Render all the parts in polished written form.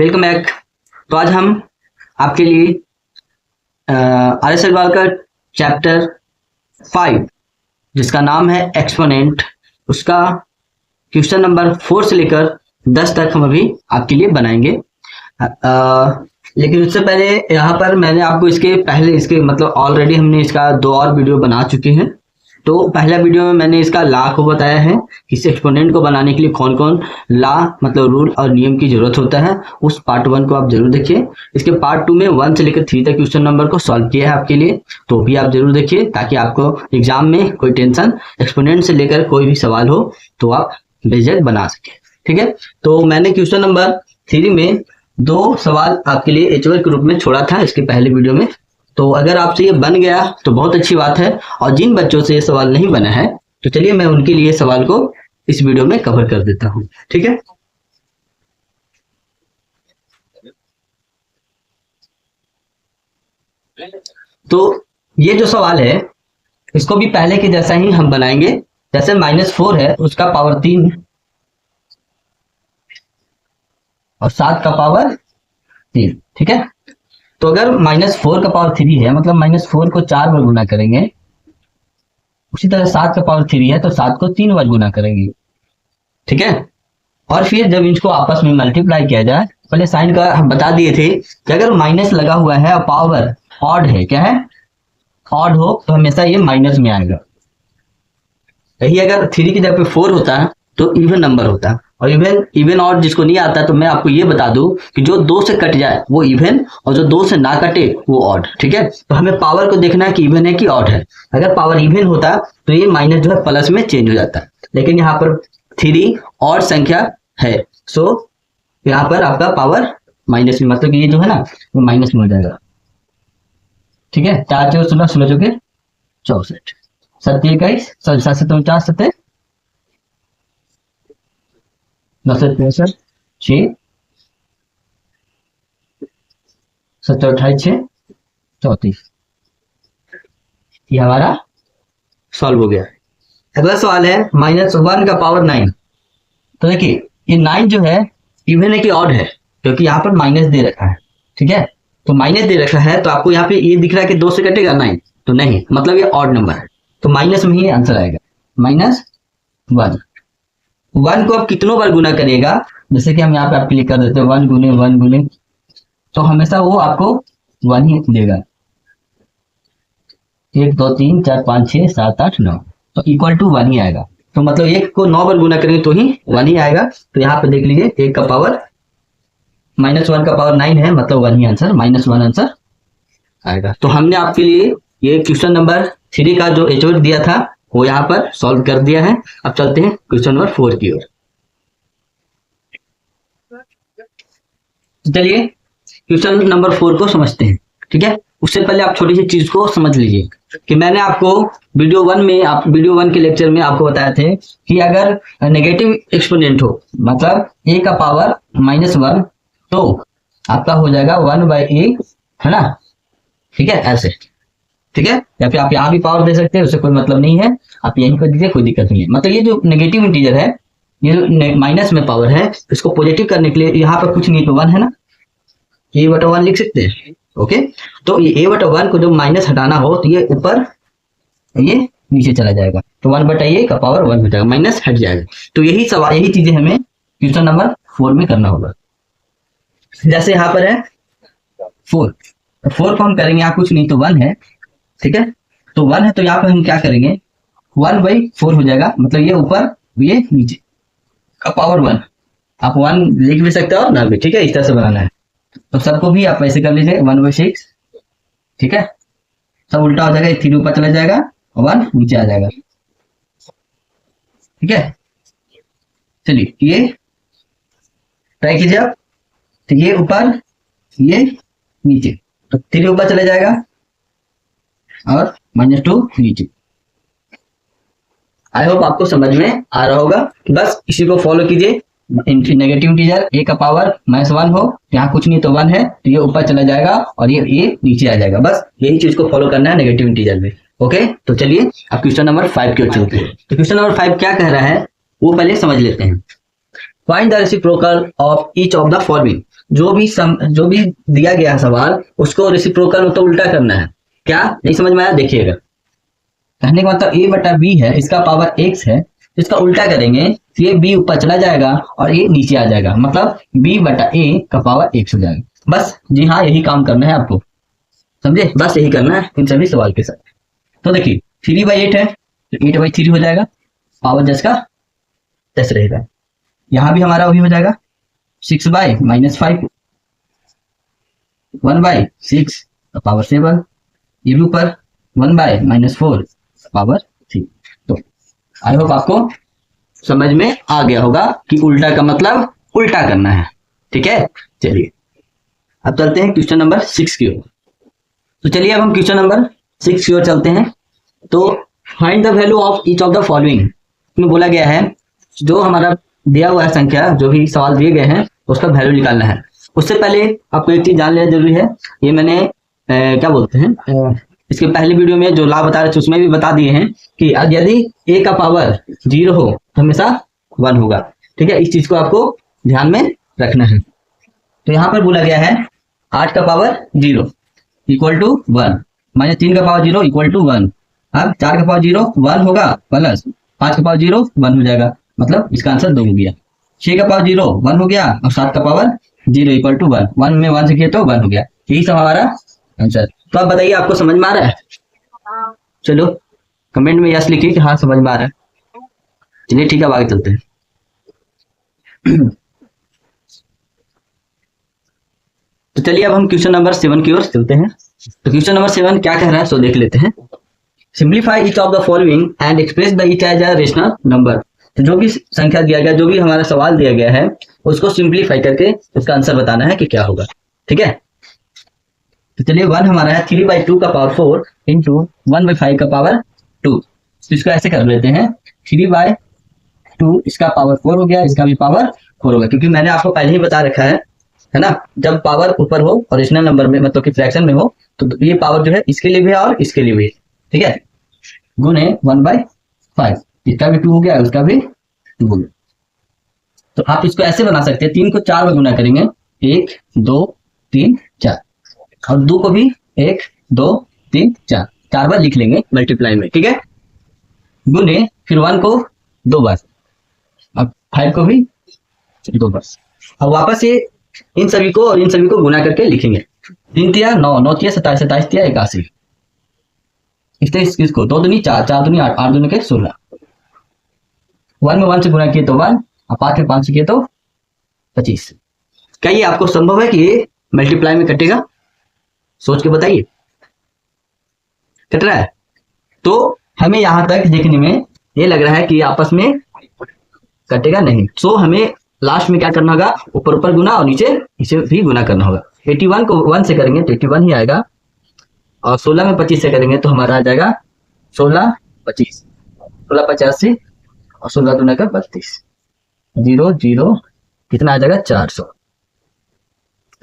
Welcome back. तो आज हम आपके लिए RS अग्रवाल का चैप्टर 5 जिसका नाम है एक्सपोनेंट, उसका क्वेश्चन नंबर 4 से लेकर 10 तक हम अभी आपके लिए बनाएंगे। लेकिन उससे पहले यहाँ पर मैंने आपको इसके मतलब ऑलरेडी हमने इसका 2 और वीडियो बना चुके हैं। तो पहला वीडियो में मैंने इसका लॉ को बताया है कि इस एक्सपोनेंट को बनाने के लिए कौन कौन लॉ मतलब रूल और नियम की जरूरत होता है। उस पार्ट 1 को आप जरूर देखिए। इसके पार्ट 2 में 1 से लेकर 3 तक क्वेश्चन नंबर को सॉल्व किया है आपके लिए, तो भी आप जरूर देखिए ताकि आपको एग्जाम में कोई टेंशन एक्सपोनेंट से लेकर कोई भी सवाल हो तो आप बेझिझक बना सके। ठीक है, तो मैंने क्वेश्चन नंबर 3 में 2 सवाल आपके लिए एचवर के रूप में छोड़ा था इसके पहले वीडियो में। तो अगर आपसे ये बन गया तो बहुत अच्छी बात है, और जिन बच्चों से ये सवाल नहीं बना है तो चलिए मैं उनके लिए सवाल को इस वीडियो में कवर कर देता हूं। ठीक है, तो ये जो सवाल है इसको भी पहले के जैसा ही हम बनाएंगे। जैसे -4 है उसका पावर 3 और 7 का पावर 3। ठीक है, तो अगर -4 का पावर 3 है मतलब -4 को 4 बार गुना करेंगे, उसी तरह 7 का पावर 3 है तो 7 को 3 बार गुना करेंगे। ठीक है, और फिर जब इनको आपस में मल्टीप्लाई किया जाए, पहले साइन का हम बता दिए थे कि अगर माइनस लगा हुआ है और पावर ऑड है, क्या है ऑड हो तो हमेशा ये माइनस में आएगा। यही अगर 3 की जगह पे 4 होता है तो इवन नंबर होता है, और इवन ऑड जिसको नहीं आता तो मैं आपको ये बता दूं कि जो 2 से कट जाए वो इवन और जो 2 से ना कटे वो ऑड। ठीक है, तो हमें पावर को देखना है कि इवन है कि ऑड है। अगर पावर इवन होता तो ये माइनस जो है प्लस में चेंज हो जाता है, लेकिन यहाँ पर 3 ऑड संख्या है, सो यहाँ पर आपका पावर माइनस में, मतलब कि ये जो है ना वो माइनस में हो जाएगा। ठीक है, 4 चौके 16, 16 चौके 64, 7 21, 7 7 49, 7 9 6 7 28 6 34। ये हमारा सॉल्व हो गया। अगला सवाल है -1 का पावर 9। तो देखिए ये 9 जो है इवन है कि ऑड है, क्योंकि यहाँ पर माइनस दे रखा है। ठीक है, तो माइनस दे रखा है तो आपको यहाँ पे ये दिख रहा है कि 2 से कटेगा 9, तो नहीं, मतलब ये ऑड नंबर है, तो माइनस में ही आंसर आएगा। -1 1 को आप कितनों बार गुना करिएगा, जैसे कि हम यहाँ पे आपके लिए कर देते हैं 1 गुने 1 गुने, तो हमेशा वो आपको 1 ही देगा। 1 2 3 4 5 6 7 8 9, तो इक्वल टू 1 ही आएगा। तो मतलब 1 को 9 बार गुना करेंगे तो ही 1 ही आएगा। तो यहाँ पे देख लीजिए 1 का पावर -1 का पावर 9 है, मतलब 1 ही आंसर, -1 आंसर आएगा। तो हमने आपके लिए ये क्वेश्चन नंबर 3 का जो एचओ दिया था वो यहाँ पर सॉल्व कर दिया है। अब चलते हैं क्वेश्चन नंबर 4 की ओर। चलिए क्वेश्चन नंबर 4 को समझते हैं। ठीक है, उससे पहले आप छोटी सी चीज को समझ लीजिए कि मैंने आपको वीडियो 1 के लेक्चर में आपको बताया थे कि अगर नेगेटिव एक्सपोनेंट हो मतलब a का पावर -1 तो आपका हो जाएगा 1/a, है ना। ठीक है, ऐसे। ठीक है, या फिर आप यहाँ भी पावर दे सकते हैं, उससे कोई मतलब नहीं है, आप यहीं कर दीजिए, कोई दिक्कत नहीं है। मतलब ये जो नेगेटिव इंटीजर है, ये जो माइनस में पावर है, इसको पॉजिटिव करने के लिए यहाँ पर कुछ नहीं तो 1 है ना, a/1 लिख सकते हैं। ओके, तो ये a/1 को जब माइनस हटाना हो तो ये ऊपर ये नीचे चला जाएगा, तो 1/a का पावर 1 हो जाएगा, माइनस हट जाएगा। तो यही सवाल, यही चीजें हमें क्वेश्चन नंबर 4 में करना होगा। जैसे यहाँ पर है 4 को हम करेंगे, यहाँ कुछ नहीं तो 1 है। ठीक है, तो 1 है तो यहाँ पे हम क्या करेंगे, 1/4 हो जाएगा, मतलब ये ऊपर ये नीचे का पावर 1। आप 1 लिख भी सकते हो और ना भी। ठीक है, इस तरह से बनाना है, तो सबको भी आप ऐसे कर लीजिए 1/6। ठीक है, सब उल्टा हो जाएगा, 3 ऊपर चला जाएगा और 1 नीचे आ जाएगा। ठीक है, चलिए ये ट्राई कीजिए आप, तो ये ऊपर ये नीचे, तो 3 ऊपर चला जाएगा और -2 नीचे। आई होप आपको समझ में आ रहा होगा। बस इसी को फॉलो कीजिए। नेगेटिव इंटीजर a का पावर -1 हो, यहाँ कुछ नहीं तो 1 है, तो ये ऊपर चला जाएगा और ये नीचे आ जाएगा। बस यही चीज को फॉलो करना है नेगेटिव इंटीजर में। ओके, तो चलिए अब क्वेश्चन नंबर 5 की ओर चलते हैं। तो क्वेश्चन नंबर 5 क्या कह रहा है वो पहले समझ लेते हैं। Find the reciprocal of each of the following. जो भी दिया गया है सवाल, उसको रेसिप्रोकल मतलब उल्टा करना है। क्या नहीं समझ में आया? देखिएगा, कहने का मतलब a बटा b है, इसका पावर x है, इसका उल्टा करेंगे तो ये b ऊपर चला जाएगा और ये नीचे आ जाएगा, मतलब b बटा a का पावर x हो जाएगा। बस जी हाँ, यही काम करना है आपको, समझे? बस यही करना है इन सभी सवाल के साथ। तो देखिए 3/8 है तो 8/3 हो जाएगा, पावर 10 का 10 रहेगा। यहाँ भी हमारा वही हो जाएगा 6/-5, 1/6 पावर 7, ये भी ऊपर 1/-4 पावर 3। तो आई होप आपको समझ में आ गया होगा कि उल्टा का मतलब उल्टा करना है। ठीक है, चलिए अब चलते हैं क्वेश्चन नंबर 6 की ओर। तो चलिए अब हम क्वेश्चन नंबर 6 की ओर चलते हैं। तो find the value of each of the following में बोला गया है, जो हमारा दिया हुआ है संख्या, जो भी सवाल दिए गए हैं उसका वैल्यू निकालना है। उससे पहले आपको एक चीज जान लेना जरूरी है, ये मैंने क्या बोलते हैं इसके पहले वीडियो में जो ला बता रहे थे उसमें भी बता दिए हैं कि यदि a का पावर 0 हो तो हमेशा 1 होगा। ठीक है, इस चीज को आपको ध्यान में रखना है। तो यहाँ पर बोला गया है 8 का पावर 0 इक्वल टू 1, माइनस 3 का पावर 0 इक्वल टू 1। अब 4 का पावर 0 1 होगा, प्लस 5 का पावर 0 1 हो जाएगा, मतलब इसका आंसर 2 हो गया। 6 का पावर 0 1 हो गया और 7 का पावर 0 इक्वल टू 1, 1 में 1 से किया तो 1 हो गया। यही सब हमारा आंसर। तो आप बताइए आपको समझ में आ रहा है? चलो कमेंट में यस लिखिए कि हाँ समझ में आ रहा है। चलिए ठीक है, अब आगे चलते हैं। तो चलिए अब हम क्वेश्चन नंबर 7 की ओर चलते हैं। तो क्वेश्चन नंबर 7 क्या कह रहा है सो देख लेते हैं। Simplify each of the following and express the each as a rational number. तो जो भी संख्या दिया गया, जो भी हमारा सवाल दिया गया है, उसको सिंप्लीफाई करके उसका आंसर बताना है कि क्या होगा। ठीक है, तो चलिए 1 हमारा है 3/2 का पावर 4 इंटू 1/5 का पावर 2। तो इसको ऐसे कर लेते हैं 3/2 इसका पावर 4 हो गया, इसका भी पावर 4 होगा, क्योंकि मैंने आपको पहले ही बता रखा है ना, जब पावर ऊपर हो और रेशनल नंबर में मतलब कि फ्रैक्शन में हो तो ये पावर जो है इसके लिए भी है और इसके लिए भी है। ठीक है, गुने 1/5, इसका भी 2 हो गया, उसका भी 2 हो गया। तो आप इसको ऐसे बना सकते हैं, 3 को 4 बार गुना करेंगे, 1 2 3 4, और 2 को भी 1 2 3 4 4 बार लिख लेंगे मल्टीप्लाई में। ठीक है, गुने फिर 1 को 2 बार, अब 5 को भी 2 बार, अब वापस ये इन सभी को और इन सभी को गुना करके लिखेंगे। 3 तिया 9, 9 तिया 27, 27 तिया 81, इसको 2 दूनी 4, 4 दूनी 8, 8 दूनी के 16। 1 में 1 से गुना किए तो 1, और 5 में 5 से किए तो 25। क्या ये आपको संभव है कि ये मल्टीप्लाई में कटेगा? सोच के बताइए, कट रहा है? तो हमें यहां तक देखने में ये लग रहा है कि आपस में कटेगा नहीं। सो हमें लास्ट में क्या करना होगा, ऊपर ऊपर गुना और नीचे इसे भी गुना करना होगा। 81 को 1 से करेंगे तो 81 ही आएगा, और 16 में 25 से करेंगे तो हमारा आ जाएगा 16 25, 16 85 और 16 दूना का 32, 0 0 कितना आ जाएगा 400।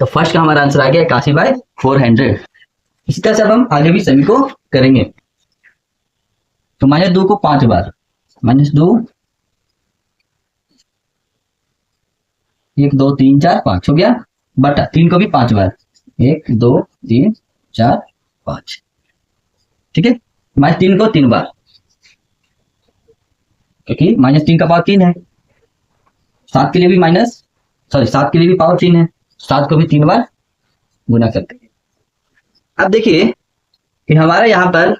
तो फर्स्ट का हमारा आंसर आ गया 81/400। इसी तरह से अब हम आगे भी सभी को करेंगे। तो -2 को 5 बार, -2 1 2 3 4 5 हो गया, बटा 3 को भी 5 बार, 1 2 3 4 5। ठीक है, -3 को 3 बार, क्योंकि -3 का पावर 3 है। 7 के लिए भी 7 के लिए भी पावर 3 है, 7 को भी 3 बार गुना करते हैं। अब देखिए कि हमारा यहाँ पर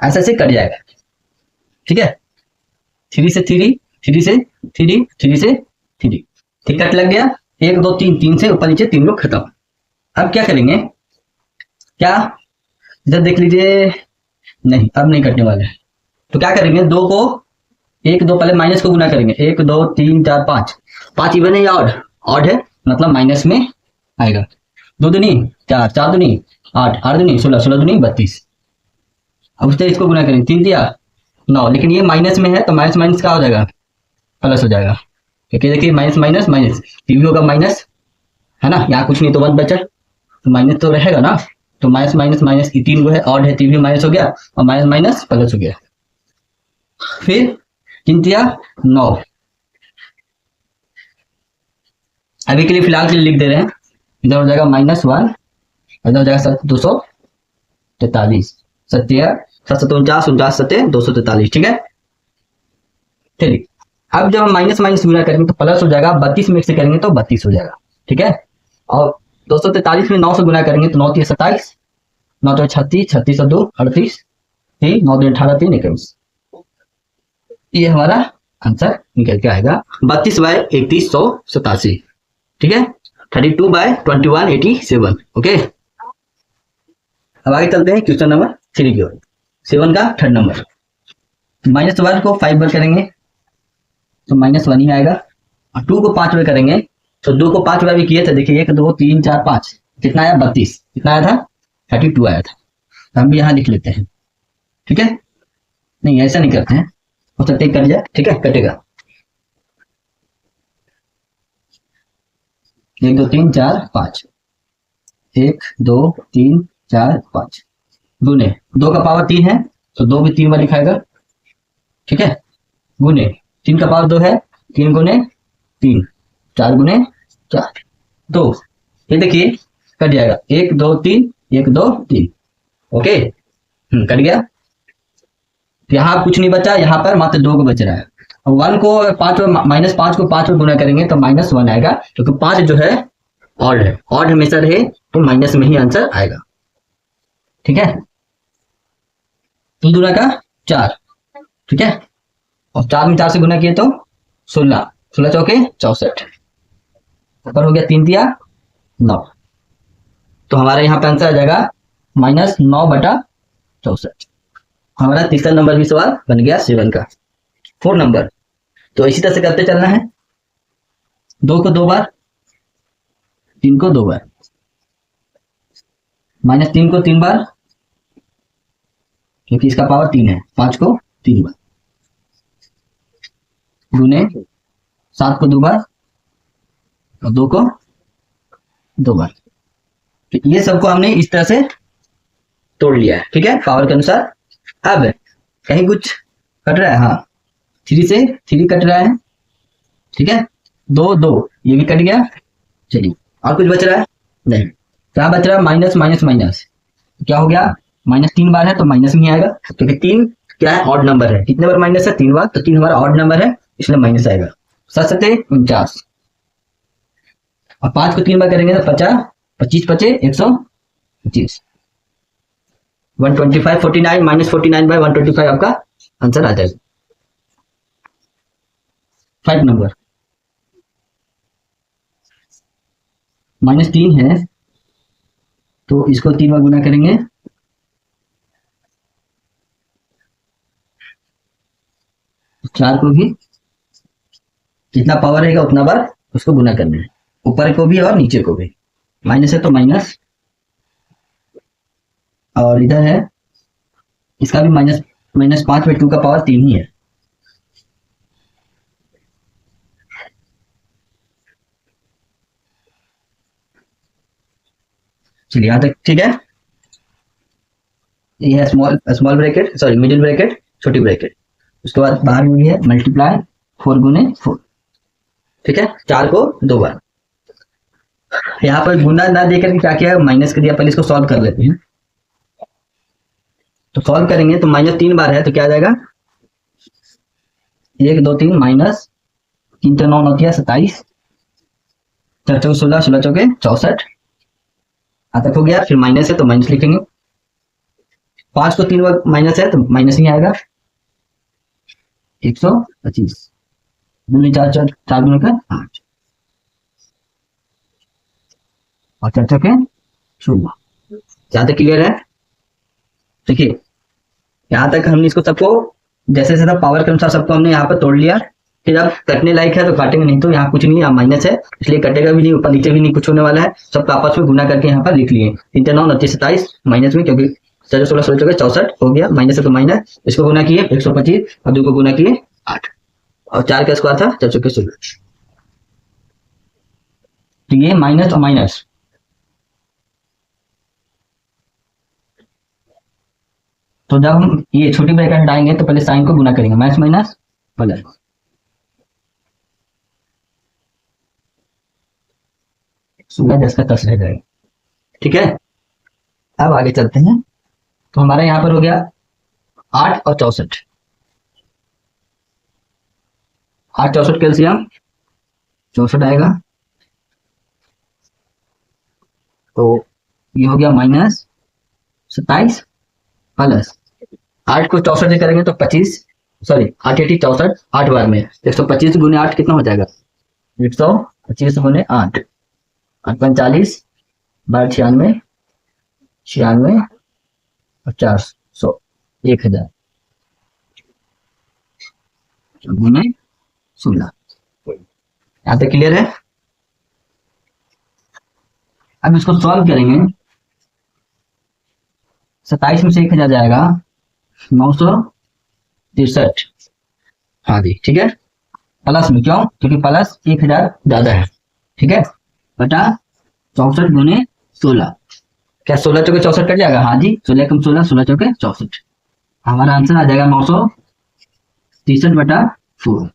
ऐसे से कट जाएगा। ठीक है, 3 से 3, 3 से 3, 3 से 3, ठीक कट लग गया। 1 2 3, 3 से ऊपर नीचे 3 लोग खत्म। अब क्या करेंगे, क्या इधर देख लीजिए, नहीं अब नहीं कटने वाले हैं। तो क्या करेंगे, 2 को 1 2 पहले माइनस को गुना करेंगे, 1 2 3 4 5, 5 इवन है या ऑड? ऑड है, मतलब माइनस में आएगा। 2 दूनी 4, 4 दूनी 8, 8 दूनी 16, 16 दूनी 32। अब उससे इसको गुना करेंगे, 3 दिया 9, लेकिन ये माइनस में है तो माइनस माइनस क्या हो जाएगा, प्लस हो जाएगा, क्योंकि देखिए माइनस माइनस माइनस, टी भी होगा माइनस, है ना, यहाँ कुछ नहीं तो 1 बचा, तो माइनस तो रहेगा ना। तो माइनस माइनस माइनस, 3 को है ऑड है, 3 भी माइनस हो गया, और माइनस माइनस प्लस हो गया। फिर 3 तिया 9, अभी के लिए फिलहाल के लिए लिख दे रहे हैं, इधर हो जाएगा -1, इधर हो जाएगा 243, 749, 243, ठीक है। चलिए अब जब हम माइनस माइनस गुना करेंगे तो प्लस हो जाएगा, 32 में से करेंगे तो 32 हो जाएगा, ठीक है। और 243 में 9 से गुना करेंगे तो 9 3 27, 9 3 36, 36 और 2 38, 9 2 18, 3 21, ये हमारा आंसर निकल के आएगा 32/3187, ठीक है। 32/2187, ओके। अब आगे चलते हैं क्वेश्चन नंबर 3 की ओर, 7 का थर्ड नंबर। -1 को 5 बार करेंगे तो -1 ही आएगा, और 2 को 5 बार करेंगे तो 2 को 5 बार भी किए थे, देखिए 1 2 3 4 5, कितना आया 32, कितना आया था 32 आया था। तो हम भी यहाँ लिख लेते हैं, ठीक है। नहीं ऐसा नहीं करते हैं, हो सकता है कट जाए, ठीक है, कटेगा। 1 2 3 4 5, 1 2 3 4 5 गुने 2 का पावर 3 है तो 2 भी 3 बार लिखाएगा, ठीक है। गुने 3 का पावर 2 है, 3 गुने 3, 4 गुने 4, 2, ये देखिए कट जाएगा, 1 2 3, 1 2 3, ओके, कट गया। यहाँ कुछ नहीं बचा, यहाँ पर मात्र 2 को बच रहा है। और 1 को 5 -5 को 5 में गुना करेंगे तो -1 आएगा, क्योंकि 5 जो है ऑड है, ऑड हमेशा रहे तो माइनस में ही आंसर आएगा, ठीक है। 2 दूना का 4, ठीक है, और 4 में 4 से गुना किए तो 16, 16 चौके 64, ऊपर हो गया 3 दिया 9, तो हमारा यहाँ पे आंसर आ जाएगा -9/64। हमारा तीसरा नंबर भी सवाल बन गया 7 का। 4 नंबर, तो इसी तरह से करते चलना है, 2 को 2 बार, 3 को 2 बार, -3 को 3 बार, क्योंकि इसका पावर 3 है, 5 को 3 बार, गुने 7 को 2 बार और 2 को 2 बार। तो ये सबको हमने इस तरह से तोड़ लिया है, ठीक है, पावर के अनुसार। अब कहीं कुछ कट रहा है, हाँ 3 से 3 कट रहा है, ठीक है, 2 2 ये भी कट गया। चलिए और कुछ बच रहा है नहीं, क्या बच रहा है, माइनस माइनस माइनस, क्या हो गया, -3 बार है तो माइनस में आएगा, क्योंकि 3 क्या है, ऑड नंबर है। कितने बार माइनस है, 3 बार, तो 3 हमारा ऑड नंबर है, इसलिए माइनस आएगा। 7 49, और 5 को 3 बार करेंगे तो 50, 25 पचे 125, 125 49 -49/125 आपका आंसर आ जाएगा। 5 नंबर, -3 है तो इसको 3 बार गुना करेंगे, चार को भी जितना पावर रहेगा उतना बार उसको गुना करना है, ऊपर को भी और नीचे को भी। माइनस है तो माइनस, और इधर है इसका भी -5/2 का पावर 3 ही है। चलिए यहां तक ठीक है। ये है small bracket, sorry middle bracket, छोटी ब्रैकेट, उसके बाद बाहर में भी है मल्टीप्लाई 4 गुने 4, ठीक है, 4 को 2 बार। यहाँ पर गुना ना देकर क्या किया, माइनस कर दिया। पहले इसको सॉल्व कर लेते हैं, तो सॉल्व करेंगे तो -3 बार है तो क्या आ जाएगा, 1 2 3 -3 तो 9 9 27, 4 चौके 16, 16 चौके 64, यहाँ तक हो गया। फिर माइनस है तो माइनस लिखेंगे, 5 को 3 बार माइनस है तो माइनस ही आएगा, 125, 2 4 4 4 गुना का 8, और 4 चौके 16। यहाँ तक क्लियर है। देखिए यहाँ तक हमने इसको सबको जैसे जैसे पावर के अनुसार सबको हमने यहाँ पर तोड़ लिया। फिर अब कटने लायक है तो काटेंगे, नहीं तो यहाँ कुछ नहीं, यहाँ माइनस है इसलिए कटेगा भी नहीं, ऊपर नीचे भी नहीं कुछ होने वाला है। सबको आपस में गुना करके यहाँ पर लिख लिए, 3 9 29 27 माइनस में, क्योंकि 4 16 16 चौके 64 हो गया, माइनस है तो माइनस, इसको गुना किए 125 और 2 को गुना किए 8, और 4 का स्क्वायर था 4 चौके 16। तो ये माइनस और माइनस, तो जब हम ये छोटी ब्रैकेट हटाएंगे तो पहले साइन को गुना करेंगे, माइनस माइनस प्लस, 16 10 का 10 रह जाएगा। ठीक है, अब आगे चलते हैं। तो हमारा यहाँ पर हो गया 8 और 64, 8 64 कैल्शियम 64 आएगा। तो ये हो गया -27 प्लस 8 को 64 से करेंगे तो 25, सॉरी 8 80 64, 8 बार में 125 गुने 8 कितना हो जाएगा, 125 गुने 8, 8 45 बार 96, 96 और 400, 1000 गुने 16। यहाँ तक क्लियर है। अब इसको सॉल्व करेंगे। 27 में से 1000 जाएगा 963। हाँ जी ठीक है, प्लस में, क्यों, क्योंकि प्लस 1000 ज्यादा है। ठीक है, बटा 64 गुने 16, क्या 16 चौके 64 कट जाएगा, हाँ जी 16 कम 16, 16 चौके 64, हमारा आंसर आ जाएगा 963 बटा 4।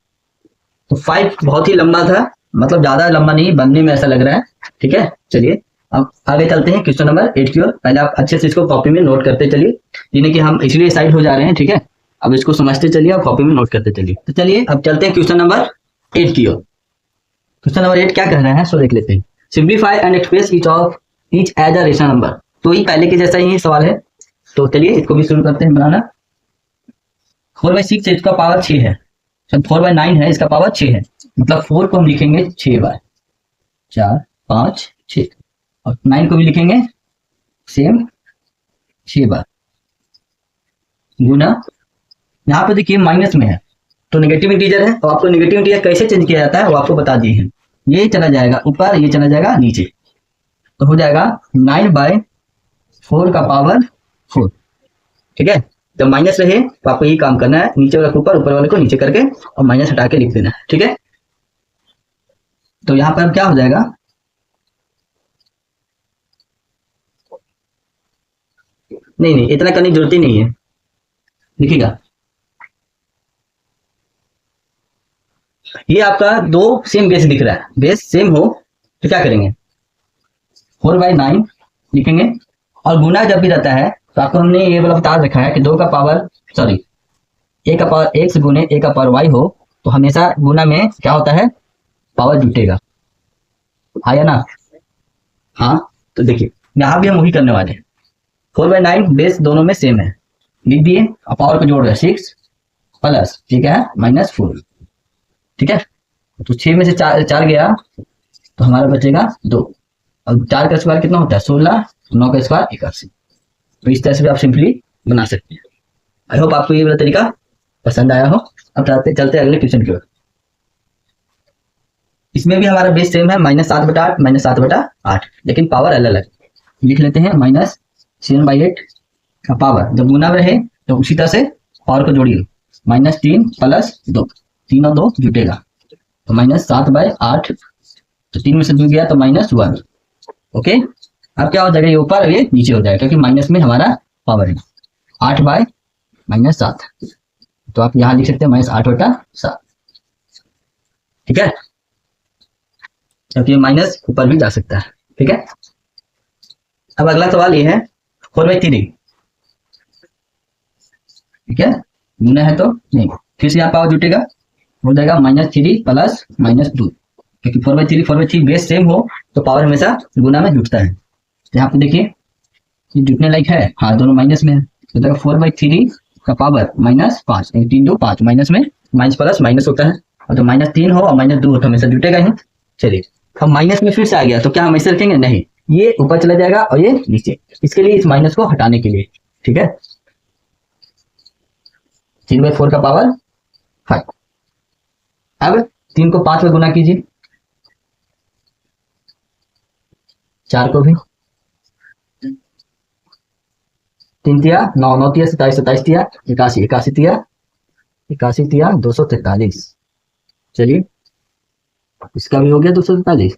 तो 5 बहुत ही लंबा था, मतलब ज्यादा लंबा नहीं, बनने में ऐसा लग रहा है। ठीक है, चलिए अब आगे चलते हैं क्वेश्चन नंबर 8 की ओर। पहले आप अच्छे से इसको कॉपी में नोट करते चलिए, यानी कि हम इसलिए साइड हो जा रहे हैं। ठीक है, अब इसको समझते चलिए और कॉपी में नोट करते चलिए। तो चलिए अब चलते हैं क्वेश्चन नंबर 8 की ओर। क्वेश्चन नंबर 8 क्या कह रहा है, सो देख लेते हैं। Simplify and express each as a rational number. तो ये पहले के जैसा ही सवाल है, तो चलिए इसको भी शुरू करते हैं बनाना। 4/6 इसका पावर 6 है, 4/9 है, इसका पावर 6 है, मतलब 4 को हम लिखेंगे 6 बार, 4 5 6, और 9 को भी लिखेंगे सेम 6 बार, गुना, यहाँ पे देखिए माइनस में है तो नेगेटिव इंटीजर है, तो आपको नेगेटिव इंटीजर कैसे चेंज किया जाता है वो आपको बता दिए हैं। ये चला जाएगा ऊपर, ये चला जाएगा नीचे, तो हो जाएगा 9/4 का पावर 4। ठीक है, जब माइनस रहे तो आपको यही काम करना है, नीचे वाले को ऊपर, ऊपर वाले को नीचे करके और माइनस हटा के लिख देना है। ठीक है, तो यहाँ पर क्या हो जाएगा, नहीं नहीं इतना करने की जरूरत ही नहीं है, लिखिएगा। ये आपका दो सेम बेस दिख रहा है, बेस सेम हो तो क्या करेंगे, 4/9 लिखेंगे, और गुना जब भी रहता है तो आपको हमने ये वाला बता रखा है कि 2 का पावर, सॉरी ए का पावर x गुने ए का पावर y हो तो हमेशा गुना में क्या होता है, पावर जुटेगा, हाँ या ना, हाँ। तो देखिए यहाँ भी हम वही करने वाले हैं, 4/9 बेस दोनों में सेम है, लिख दिए, और पावर को जोड़ रहे 6 प्लस, ठीक है, -4। ठीक है, तो 6 में से 4 गया तो हमारा बचेगा 2, और 4 का स्क्वायर कितना होता है 16, 9 का स्क्वायर 81। तो इस तरह से भी आप सिंपली बना सकते हैं। आई होप आपको ये वाला तरीका पसंद आया हो। अब चलते अगले क्वेश्चन की ओर। इसमें भी हमारा बेस सेम है, -7/8 -7/8, लेकिन पावर अलग अलग लिख लेते हैं। -7/8 का पावर जब गुना में रहे तो उसी तरह से पावर को जोड़िए, -3 प्लस 2, 3 और 2 जुटेगा तो -7/8, तो 3 में से 2 गया तो -1। ओके, अब क्या हो जाएगा, ये ऊपर और ये नीचे हो जाएगा, क्योंकि माइनस में हमारा पावर है 8/-7, तो आप यहाँ लिख सकते हैं -8/7। ठीक है, क्योंकि माइनस ऊपर भी जा सकता है। ठीक है, अब अगला सवाल ये है 4/3। ठीक है, गुना है तो नहीं, फिर से यहाँ पावर जुटेगा, हो जाएगा -3 प्लस -2, क्योंकि 4/3 बेस सेम हो तो पावर हमेशा गुना में जुटता है। यहाँ पे देखिए ये जुटने लायक है, हाँ दोनों माइनस में है, तो देखो 4/3 का पावर -5, 3 2 5, माइनस में माइनस प्लस माइनस होता है, और तो -3 हो और -2 हो तो हमेशा जुटेगा ही। चलिए अब माइनस में फिर से आ गया तो क्या हम ऐसे रखेंगे, नहीं, ये ऊपर चला जाएगा और ये नीचे, इसके लिए इस माइनस को हटाने के लिए। ठीक है, 3/4 का पावर 5। अब 3 को 5 में गुना कीजिए, 4 को भी, 3 तिया 9, 9 तिया 27, 27 तिया 81, 81 तिया 81 तिया 243। चलिए इसका भी हो गया 243।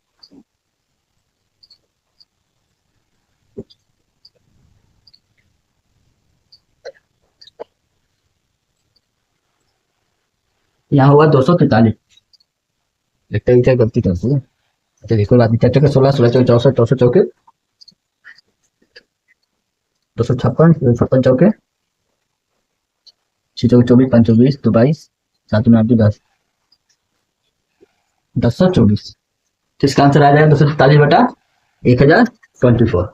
यहाँ हुआ 243, लगता है क्या गलती करती है, चलिए कोई बात नहीं, 4 चौके 16, 16 चौके 64, 64 चौके 256, 56 चौके 6 चौके 24, 5 24, 2 22, 7 9 10, 1024। तो इसका आंसर आ जाएगा 243/1024,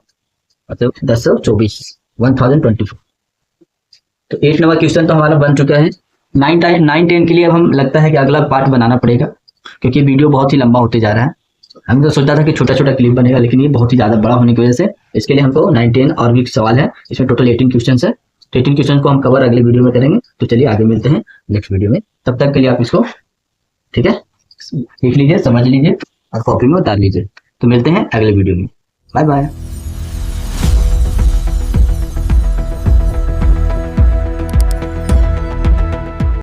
मतलब 1024, 1024। तो 8 नंबर क्वेश्चन तो हमारा बन चुका है। 9 10 के लिए अब हम लगता है कि अगला पार्ट बनाना पड़ेगा, क्योंकि वीडियो बहुत ही लंबा होते जा रहा है। हमने तो सोचा था कि छोटा छोटा क्लिप बनेगा, लेकिन ये बहुत ही ज्यादा बड़ा होने की वजह से इसके लिए हमको 9 10 और भी सवाल है। इसमें टोटल 18 क्वेश्चन है। तो 18 क्वेश्चन को हम कवर अगले वीडियो में करेंगे। तो चलिए आगे मिलते हैं नेक्स्ट वीडियो में। तब तक के लिए आप इसको ठीक है देख लीजिए, समझ लीजिए और कॉपी में उतार लीजिए। तो मिलते हैं अगले वीडियो में। Bye bye.